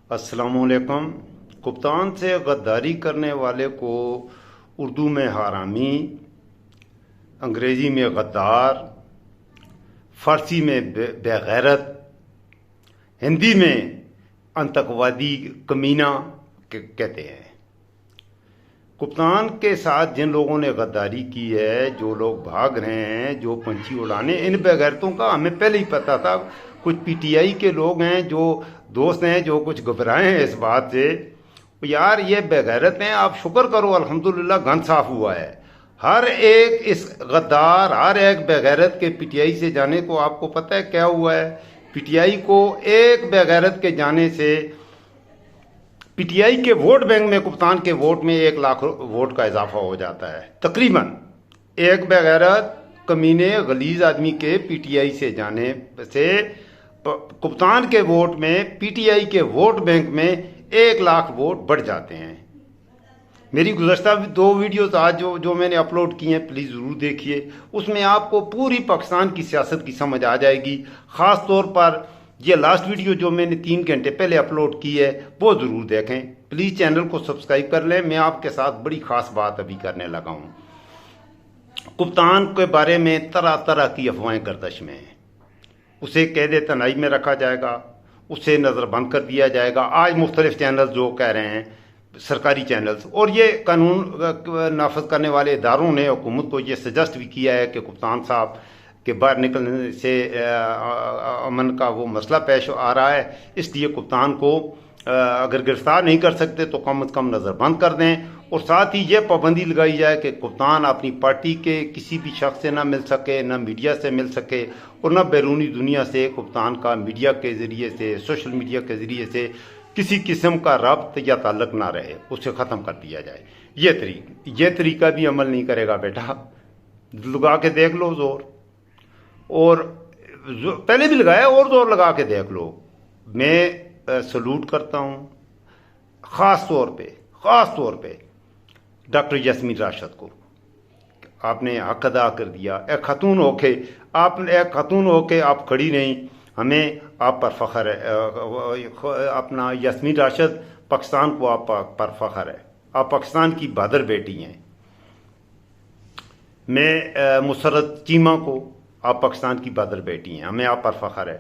السلام علیکم۔ کپتان سے غداری کرنے والے کو اردو میں حرامی، انگریزی میں غدار، فارسی میں بے غیرت، ہندی میں آتنکوادی کمینہ کہتے ہیں۔ کپتان کے ساتھ جن لوگوں نے غداری کی ہے، جو لوگ بھاگ رہے ہیں، جو پنچھی اڑانے، ان بے غیرتوں کا ہمیں پہلے ہی پتہ تھا۔ کچھ پی ٹی آئی کے لوگ ہیں، جو دوست ہیں، جو کچھ گھبرائے ہیں اس بات سے، یار یہ بے غیرت ہیں، آپ شکر کرو الحمدللہ گن صاف ہوا ہے۔ ہر ایک اس غدار، ہر ایک بے غیرت کے پی ٹی آئی سے جانے کو آپ کو پتہ ہے کیا ہوا ہے؟ پی ٹی آئی کو ایک بے غیرت کے جانے سے پی ٹی آئی کے ووٹ بینک میں، کپتان کے ووٹ میں 1 لاکھ ووٹ کا اضافہ ہو جاتا ہے تقریباً۔ ایک بے غیرت کمینے غلیظ آدمی کے پی ٹی آئی سے جانے سے کپتان کے ووٹ میں، پی ٹی آئی کے ووٹ بینک میں 1 لاکھ ووٹ بڑھ جاتے ہیں۔ میری گزشتہ 2 ویڈیوز آج جو میں نے اپلوڈ کی ہیں، پلیز ضرور دیکھیے۔ اس میں آپ کو پوری پاکستان کی سیاست کی سمجھ آ جائے گی۔ خاص طور پر یہ لاسٹ ویڈیو جو میں نے 3 گھنٹے پہلے اپلوڈ کی ہے، وہ ضرور دیکھیں۔ پلیز چینل کو سبسکرائب کر لیں۔ میں آپ کے ساتھ بڑی خاص بات ابھی کرنے لگا ہوں۔ کپتان کے بارے میں طرح طرح کی افواہیں گردش میں ہیں۔ اسے قید تنہائی میں رکھا جائے گا، اسے نظر بند کر دیا جائے گا۔ آج مختلف چینلز جو کہہ رہے ہیں، سرکاری چینلز، اور یہ قانون نافذ کرنے والے اداروں نے حکومت کو یہ سجسٹ بھی کیا ہے کہ کپتان صاحب کے باہر نکلنے سے امن کا وہ مسئلہ پیش آ رہا ہے، اس لیے کپتان کو اگر گرفتار نہیں کر سکتے تو کم از کم نظر بند کر دیں، اور ساتھ ہی یہ پابندی لگائی جائے کہ کپتان اپنی پارٹی کے کسی بھی شخص سے نہ مل سکے، نہ میڈیا سے مل سکے، اور نہ بیرونی دنیا سے کپتان کا میڈیا کے ذریعے سے، سوشل میڈیا کے ذریعے سے کسی قسم کا ربط یا تعلق نہ رہے، اسے ختم کر دیا جائے۔ یہ طریقہ بھی عمل نہیں کرے گا بیٹا، لگا کے دیکھ لو زور، اور پہلے بھی لگایا اور زور لگا کے دیکھ لو۔ میں سلوٹ کرتا ہوں خاص طور پہ ڈاکٹر یاسمین راشد کو۔ آپ نے حق ادا کر دیا، ایک خاتون ہو کے آپ کھڑی رہیں، ہمیں آپ پر فخر ہے۔ اپنا یاسمین راشد، پاکستان کو آپ پر فخر ہے، آپ پاکستان کی بہادر بیٹی ہیں۔ میں مسرت چیمہ کو، آپ پاکستان کی بہادر بیٹی ہیں، ہمیں آپ پر فخر ہے۔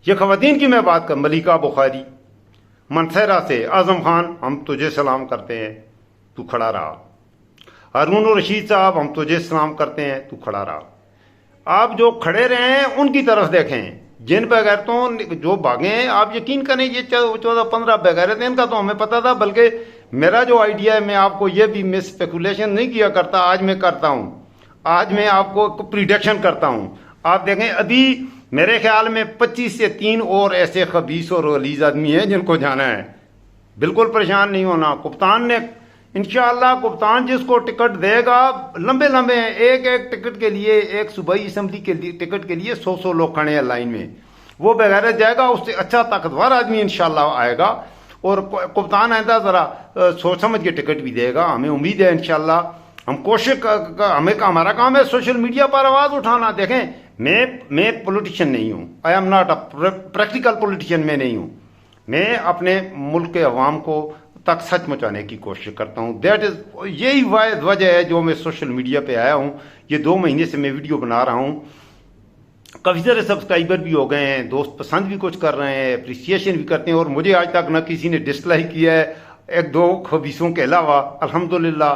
یہ خواتین کی میں بات کر، ملیکہ بخاری، منصیرہ سے، اعظم خان، ہم تجھے سلام کرتے ہیں، تو کھڑا رہا۔ ہارون الرشید صاحب، ہم تجھے سلام کرتے ہیں، تو کھڑا رہا۔ آپ جو کھڑے رہے ہیں ان کی طرف دیکھیں، جن بغیرتوں جو بھاگے ہیں، آپ یقین کریں یہ 14-15 بغیرت ہیں، ان کا تو ہمیں پتہ تھا، بلکہ میرا جو آئیڈیا ہے، میں آپ کو یہ بھی اسپیکولیشن نہیں کیا کرتا، آج میں کرتا ہوں۔ آج میں آپ کو پریڈکشن کرتا ہوں۔ آپ دیکھیں، ابھی میرے خیال میں 25 سے 3 اور ایسے خبیث اور غلیظ آدمی ہیں جن کو جانا ہے۔ بالکل پریشان نہیں ہونا۔ کپتان نے انشاءاللہ، کپتان جس کو ٹکٹ دے گا، لمبے ہیں، ایک ٹکٹ کے لیے، ایک صوبائی اسمبلی کے ٹکٹ کے لیے 100 لوگ کھڑے ہیں لائن میں۔ وہ بغیرت جائے گا، اس سے اچھا طاقتور آدمی انشاءاللہ آئے گا، اور کپتان آئندہ ذرا سوچ سمجھ کے ٹکٹ بھی دے گا، ہمیں امید ہے انشاءاللہ۔ ہم ہمارا کام ہے سوشل میڈیا پر آواز اٹھانا۔ دیکھیں، میں پولیٹیشین نہیں ہوں، I am not a practical politician, میں نہیں ہوں۔ میں اپنے ملک کے عوام کو تک سچ پہنچانے کی کوشش کرتا ہوں۔ یہی وجہ ہے جو میں سوشل میڈیا پہ آیا ہوں۔ یہ 2 مہینے سے میں ویڈیو بنا رہا ہوں، کافی سارے سبسکرائبر بھی ہو گئے ہیں، دوست پسند بھی کچھ کر رہے ہیں، اپریسیشن بھی کرتے ہیں، اور مجھے آج تک نہ کسی نے ڈسلائک کیا ہے، 1-2 خبیصوں کے علاوہ، الحمدللہ۔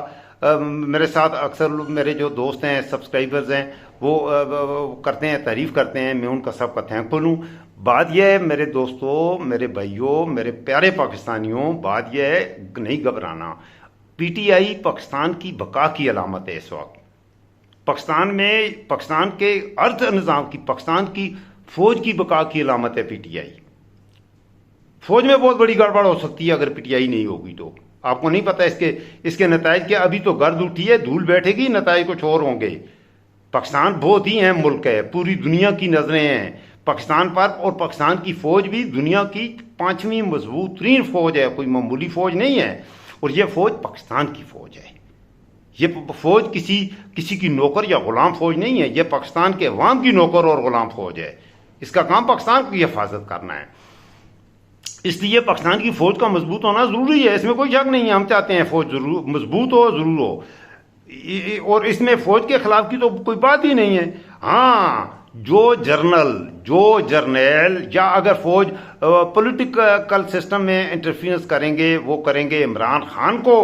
میرے ساتھ اکثر میرے جو دوست ہیں، سبسکرائبرز ہیں، وہ کرتے ہیں، تعریف کرتے ہیں، میں ان کا سب کا تھینکفل ہوں۔ بات یہ ہے میرے دوستوں، میرے بھائیوں، میرے پیارے پاکستانیوں، بات یہ ہے نہیں گھبرانا۔ پی ٹی آئی پاکستان کی بقا کی علامت ہے اس وقت۔ پاکستان کے ارتھ نظام کی، پاکستان کی فوج کی بقا کی علامت ہے پی ٹی آئی۔ فوج میں بہت بڑی گڑبڑ ہو سکتی ہے اگر پی ٹی آئی نہیں ہوگی تو۔ آپ کو نہیں پتہ اس کے نتائج کیا؟ ابھی تو گرد اٹھی ہے، دھول بیٹھے گی، نتائج کچھ اور ہوں گے۔ پاکستان بہت ہی اہم ملک ہے، پوری دنیا کی نظریں ہیں پاکستان پر، اور پاکستان کی فوج بھی دنیا کی 5ویں مضبوط ترین فوج ہے، کوئی معمولی فوج نہیں ہے، اور یہ فوج پاکستان کی فوج ہے۔ یہ فوج کسی کی نوکر یا غلام فوج نہیں ہے، یہ پاکستان کے عوام کی نوکر اور غلام فوج ہے۔ اس کا کام پاکستان کی حفاظت کرنا ہے۔ اس لیے پاکستان کی فوج کا مضبوط ہونا ضروری ہے، اس میں کوئی شک نہیں ہے. ہم چاہتے ہیں فوج ضرور مضبوط ہو، ضرور ہو، اور اس میں فوج کے خلاف کی تو کوئی بات ہی نہیں ہے. ہاں جو جرنیل یا اگر فوج پولیٹیکل سسٹم میں انٹرفیئرنس کریں گے، وہ کریں گے عمران خان کو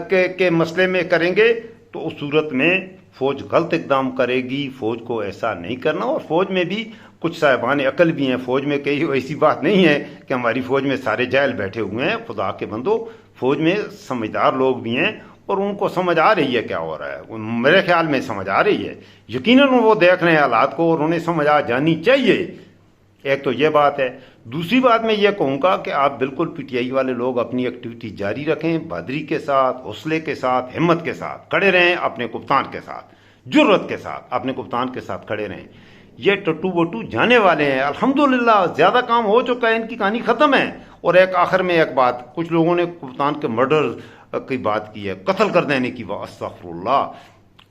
کے مسئلے میں کریں گے، تو اس صورت میں فوج غلط اقدام کرے گی. فوج کو ایسا نہیں کرنا. اور فوج میں بھی کچھ صاحبان عقل بھی ہیں. فوج میں کئی ایسی بات نہیں ہے کہ ہماری فوج میں سارے جاہل بیٹھے ہوئے ہیں. خدا کے بندو، فوج میں سمجھدار لوگ بھی ہیں اور ان کو سمجھ آ رہی ہے کیا ہو رہا ہے. میرے خیال میں سمجھ آ رہی ہے. یقیناً وہ دیکھ رہے ہیں حالات کو اور انہیں سمجھ آ جانی چاہیے. ایک تو یہ بات ہے. دوسری بات میں یہ کہوں گا کہ آپ بالکل پی ٹی آئی والے لوگ اپنی ایکٹیویٹی جاری رکھیں، بہادری کے ساتھ، حوصلے کے ساتھ، ہمت کے ساتھ کھڑے رہیں، اپنے کپتان کے ساتھ، جرت کے ساتھ اپنے کپتان کے ساتھ کھڑے رہیں. یہ ٹٹو بٹو جانے والے ہیں الحمدللہ، زیادہ کام ہو چکا ہے، ان کی کہانی ختم ہے. اور ایک آخر میں ایک بات، کچھ لوگوں نے کپتان کے مرڈر کی بات کی ہے، قتل کر دینے کی. استغفر اللہ.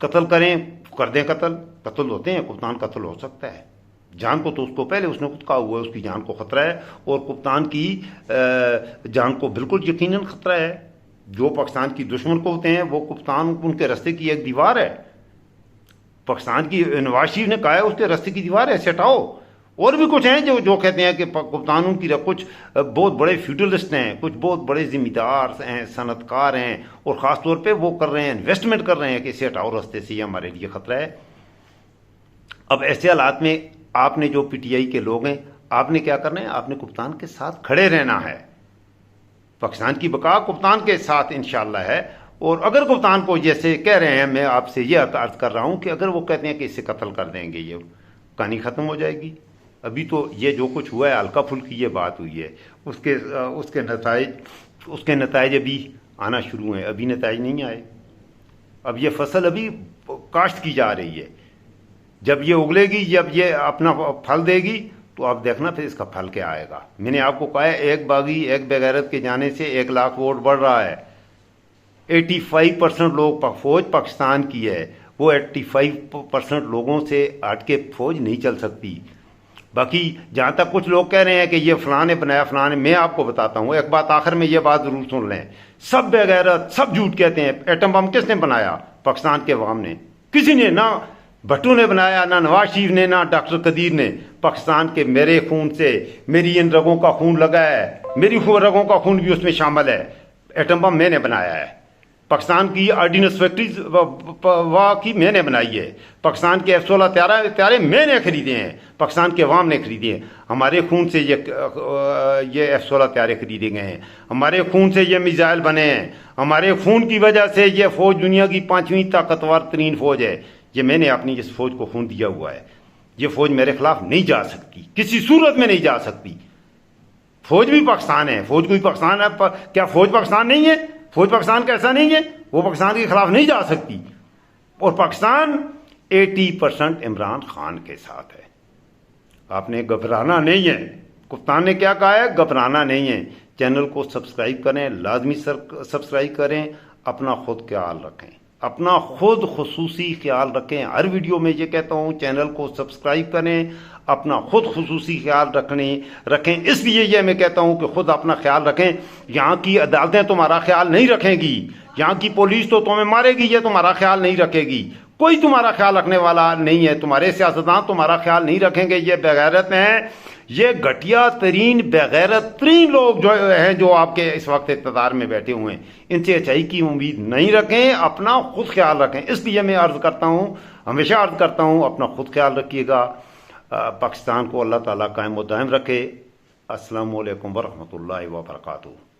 قتل کریں، کر دیں قتل ہوتے ہیں. کپتان قتل ہو سکتا ہے. جان کو تو اس کو پہلے اس نے خود کہا ہوا ہے اس کی جان کو خطرہ ہے، اور کپتان کی جان کو بالکل یقیناً خطرہ ہے. جو پاکستان کی دشمن کو ہوتے ہیں وہ کپتان ان کے رستے کی ایک دیوار ہے. پاکستان کی نواز شریف نے کہا ہے اس کے رستے کی دیوار ہے، ہٹاؤ. اور بھی کچھ ہیں جو کہتے ہیں کہ کپتان ان کی کچھ بہت بڑے فیوڈلسٹ ہیں، کچھ بہت بڑے ذمہ دار ہیں، صنعت کار ہیں، اور خاص طور پہ وہ کر رہے ہیں، انویسٹمنٹ کر رہے ہیں کہ اسے ہٹاؤ رستے سے، یہ ہمارے لیے خطرہ ہے. اب ایسے حالات میں آپ نے جو پی ٹی آئی کے لوگ ہیں، آپ نے کیا کرنا ہے؟ آپ نے کپتان کے ساتھ کھڑے رہنا ہے. پاکستان کی بقا کپتان کے ساتھ انشاءاللہ ہے. اور اگر کپتان کو جیسے کہہ رہے ہیں، میں آپ سے یہ عرض کر رہا ہوں کہ اگر وہ کہتے ہیں کہ اسے قتل کر دیں گے، یہ کہانی ختم ہو جائے گی. ابھی تو یہ جو کچھ ہوا ہے ہلکا پھلکی یہ بات ہوئی ہے، اس کے نتائج ابھی آنا شروع ہیں. ابھی نتائج نہیں آئے. اب یہ فصل ابھی کاشت کی جا رہی ہے. جب یہ اگلے گی، جب یہ اپنا پھل دے گی، تو آپ دیکھنا پھر اس کا پھل کیا آئے گا. میں نے آپ کو کہا ہے ایک باغی ایک بغیرت کے جانے سے 1 لاکھ ووٹ بڑھ رہا ہے. 85% لوگ فوج پاکستان کی ہے. وہ 85% لوگوں سے ہٹ کے فوج نہیں چل سکتی. باقی جہاں تک کچھ لوگ کہہ رہے ہیں کہ یہ فلاں نے بنایا فلاں نے، میں آپ کو بتاتا ہوں ایک بات آخر میں، یہ بات ضرور سن لیں. سب بغیرت، سب جھوٹ کہتے ہیں. ایٹم بم کس نے بنایا؟ پاکستان کے عوام نے. کسی نے، نہ بھٹو نے بنایا، نہ نواز شریف نے، نہ ڈاکٹر قدیر نے. پاکستان کے میرے خون سے، میری ان رگوں کا خون لگا ہے، میری رگوں کا خون بھی اس میں شامل ہے. ایٹم بم میں نے بنایا ہے. پاکستان کی آرڈیننس فیکٹریز کی میں نے بنائی ہے. پاکستان کے F-16 طیارے میں نے خریدے ہیں، پاکستان کے عوام نے خریدے ہیں. ہمارے خون سے یہ F-16 طیارے خریدے گئے ہیں. ہمارے خون سے یہ میزائل بنے ہیں. ہمارے خون کی وجہ سے یہ فوج دنیا کی 5ویں طاقتور ترین فوج ہے. یہ میں نے اپنی اس فوج کو خون دیا ہوا ہے. یہ فوج میرے خلاف نہیں جا سکتی، کسی صورت میں نہیں جا سکتی. فوج بھی پاکستان ہے، فوج کوئی پاکستان ہے. کیا فوج پاکستان نہیں ہے؟ فوج پاکستان کا ایسا نہیں ہے. وہ پاکستان کے خلاف نہیں جا سکتی. اور پاکستان 80% عمران خان کے ساتھ ہے. آپ نے گھبرانا نہیں ہے. کپتان نے کیا کہا ہے؟ گھبرانا نہیں ہے. چینل کو سبسکرائب کریں، لازمی سبسکرائب کریں. اپنا خود خیال رکھیں، اپنا خود خصوصی خیال رکھیں. ہر ویڈیو میں یہ کہتا ہوں چینل کو سبسکرائب کریں، اپنا خود خصوصی خیال رکھیں. اس لیے یہ میں کہتا ہوں کہ خود اپنا خیال رکھیں. یہاں کی عدالتیں تمہارا خیال نہیں رکھیں گی، یہاں کی پولیس تو تمہیں مارے گی، یہ تمہارا خیال نہیں رکھے گی. کوئی تمہارا خیال رکھنے والا نہیں ہے. تمہارے سیاستدان تمہارا خیال نہیں رکھیں گے. یہ بغیرت ہیں، یہ گھٹیا ترین بغیرت ترین لوگ جو ہیں، جو آپ کے اس وقت اقتدار میں بیٹھے ہوئے ہیں. ان سے اچھائی کی امید نہیں رکھیں. اپنا خود خیال رکھیں. اس لیے میں عرض کرتا ہوں، ہمیشہ عرض کرتا ہوں، اپنا خود خیال رکھیے گا. پاکستان کو اللہ تعالیٰ قائم و دائم رکھے. السلام علیکم ورحمۃ اللہ وبرکاتہ.